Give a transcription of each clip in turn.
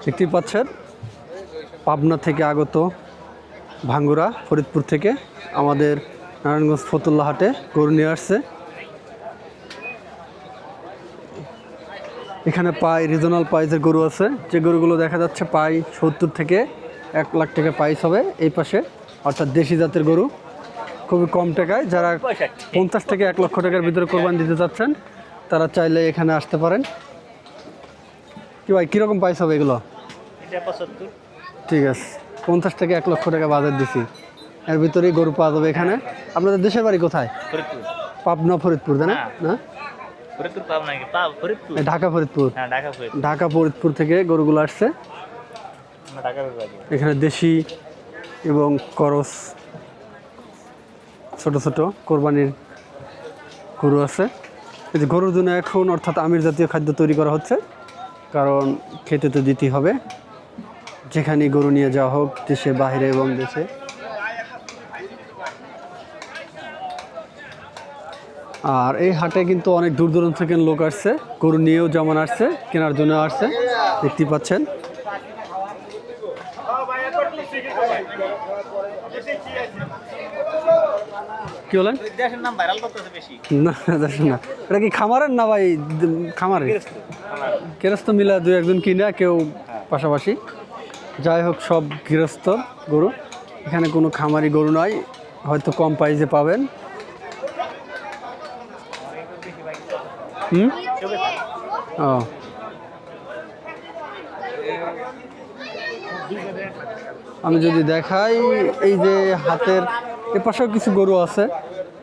দেখতেই পাচ্ছেন পাবনা থেকে আগত ভাঙ্গুরা ফরিদপুর থেকে আমাদের নারায়ণগঞ্জ ফতুল্লা হাটে গরু নিয়ে আসছে। এখানে পাই রিজনাল প্রাইজের গরু আছে, যে গরুগুলো দেখা যাচ্ছে পাই 70 থেকে 1 লাখ টাকা প্রাইস হবে। এই পাশে অর্থাৎ দেশি জাতের গরু খুবই কম টাকায়, যারা 50 থেকে 1 লক্ষ টাকার ভিতরে কোরবানি দিতে চাচ্ছেন তারা চাইলে এখানে আসতে পারেন। কি ভাই কীরকম প্রাইস হবে এগুলো? ঠিক আছে, 50 থেকে 1 লক্ষ টাকা বাজার দিছি, এর ভিতরেই গরু পাওয়া যাবে এখানে। আপনাদের দেশের বাড়ি কোথায়? পাবনা ফরিদপুর, তাই না? না ঢাকা ফরিদপুর। ঢাকা ফরিদপুর থেকে গরুগুলো আসছে এখানে। দেশি এবং করস ছোট ছোট কোরবানির গরু আছে। এই যে গরুর জন্য এখন অর্থাৎ আমির জাতীয় খাদ্য তৈরি করা হচ্ছে, কারণ খেতে তো দিতেই হবে যেখানে গরু নিয়ে যাওয়া হোক, দেশের বাইরে এবং দেশে। আর এই হাটে কিন্তু অনেক দূর দূরান্ত থেকে লোক আসছে, গরু নিয়েও যেমন আসছে কেনার জন্য আসছে, দেখতেই পাচ্ছেন। কি বলেন? না দেশের না, এটা কি খামারের না ভাই? খামারের গৃহস্থ মিলা 2-1 কিনা, কেউ পাশাপাশি। যাই হোক, সব গৃহস্থ গরু, এখানে কোনো খামারি গরু নয়, হয়তো কম প্রাইসে পাবেন। ও আমি যদি দেখাই, এই যে হাতের এ পাশেও কিছু গরু আছে,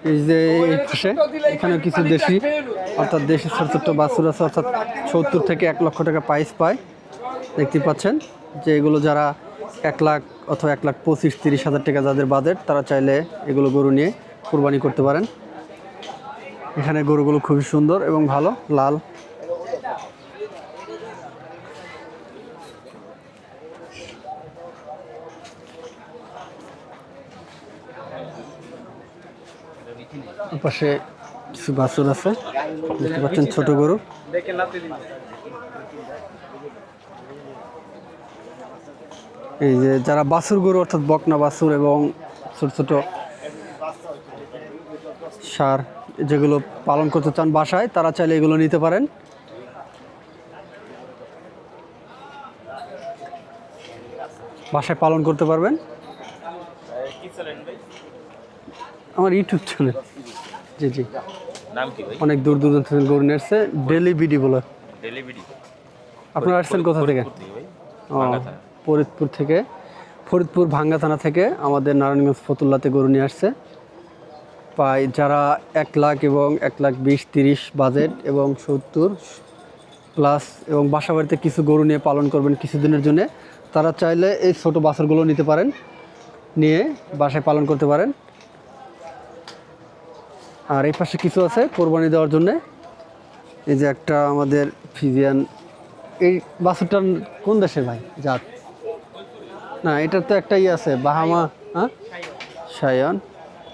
এই যে এই পাশে এখানে কিছু দেশি অর্থাৎ দেশি ছোট ছোট বাছুর আছে, অর্থাৎ 70 থেকে 1 লক্ষ টাকা প্রাইস পায়। দেখতে পাচ্ছেন যে এগুলো যারা 1 লাখ অথবা 1,25,30 হাজার টাকা যাদের বাজেট, তারা চাইলে এগুলো গরু নিয়ে কোরবানি করতে পারেন। এখানে গরুগুলো খুবই সুন্দর এবং ভালো, লাল। পাশে কিছু বাছুর আছে, দেখতে পাচ্ছেন ছোট গরু। এই যে যারা বাছুর গরু অর্থাৎ বকনা বাছুর এবং ছোট ছোট ষাঁড় যেগুলো পালন করতে চান বাসায়, তারা চাইলে এগুলো নিতে পারেন। বাসায় পালন করতে পারবেন। আমার ইউটিউব চ্যানেল। জি জি, অনেক দূর দূরান্ত থেকে গরু নিয়ে আসছে, ডেলি বিডি বলে। আপনারা আসছেন কোথা থেকে? ফরিদপুর থেকে, ফরিদপুর ভাঙ্গা থানা থেকে আমাদের নারায়ণগঞ্জ ফতুল্লাতে গরু নিয়ে আসছে। প্রায় যারা 1 লাখ এবং 1,20,30 বাজেট এবং 70 প্লাস এবং বাসা বাড়িতে কিছু গরু নিয়ে পালন করবেন কিছুদিনের জন্য, তারা চাইলে এই ছোট বাছুরগুলো নিতে পারেন, নিয়ে বাসায় পালন করতে পারেন। আর এই পাশে কিছু আছে কোরবানি দেওয়ার জন্যে। এই যে একটা আমাদের ফিজিয়ান, এই বাছুরটার কোন দেশের ভাই জাত? না, এটার তো একটাই আছে, বাহামা। হ্যাঁ, শায়ান,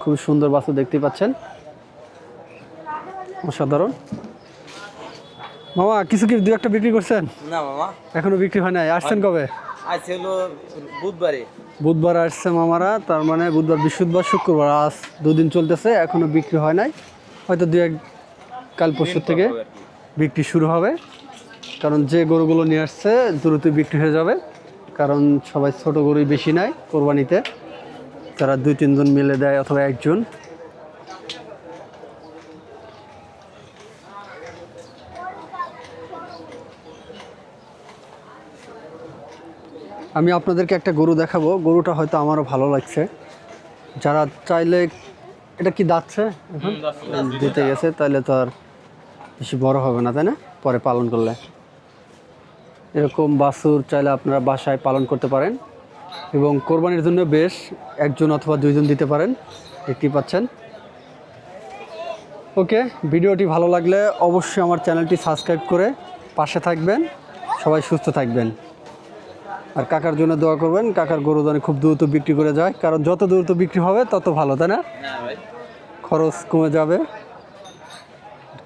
খুব সুন্দর বাছুর, দেখতে পাচ্ছেন, অসাধারণ। মামা কিছু কি 2-1টা বিক্রি করছেন? না মামা, এখনো বিক্রি হয় নাই। আসছেন কবে? আজকে হলো বুধবারে। বুধবার আসছে মামারা, তার মানে বুধবার, বৃহস্পতিবার, শুক্রবার, আজ 2 দিন চলতেছে, এখনো বিক্রি হয় নাই। হয়তো 2-1 কাল পরশু থেকে বিক্রি শুরু হবে, কারণ যে গরুগুলো নিয়ে আসছে দ্রুত বিক্রি হয়ে যাবে, কারণ সবাই ছোট গরুই বেশি নেয় কোরবানিতে, যারা 2-3 জন মিলে দেয় অথবা একজন। আমি আপনাদেরকে একটা গরু দেখাবো, গরুটা হয়তো আমারও ভালো লাগছে। যারা চাইলে, এটা কি দাঁতছে এখন? দিতে গেছে, তাইলে তো আর বেশি বড় হবে না, তাই না? পরে পালন করলে এরকম বাছুর চাইলে আপনারা বাসায় পালন করতে পারেন এবং কোরবানির জন্য বেশ 1 জন অথবা 2 জন দিতে পারেন, দেখতেই পাচ্ছেন। ওকে, ভিডিওটি ভালো লাগলে অবশ্যই আমার চ্যানেলটি সাবস্ক্রাইব করে পাশে থাকবেন। সবাই সুস্থ থাকবেন, আর কাকার জন্য দোয়া করবেন। কাকার গরু দানে খুব দ্রুত বিক্রি করে যায়, কারণ যত দ্রুত বিক্রি হবে তত ভালো, তাই না? খরচ কমে যাবে,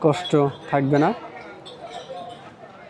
কষ্ট থাকবে না।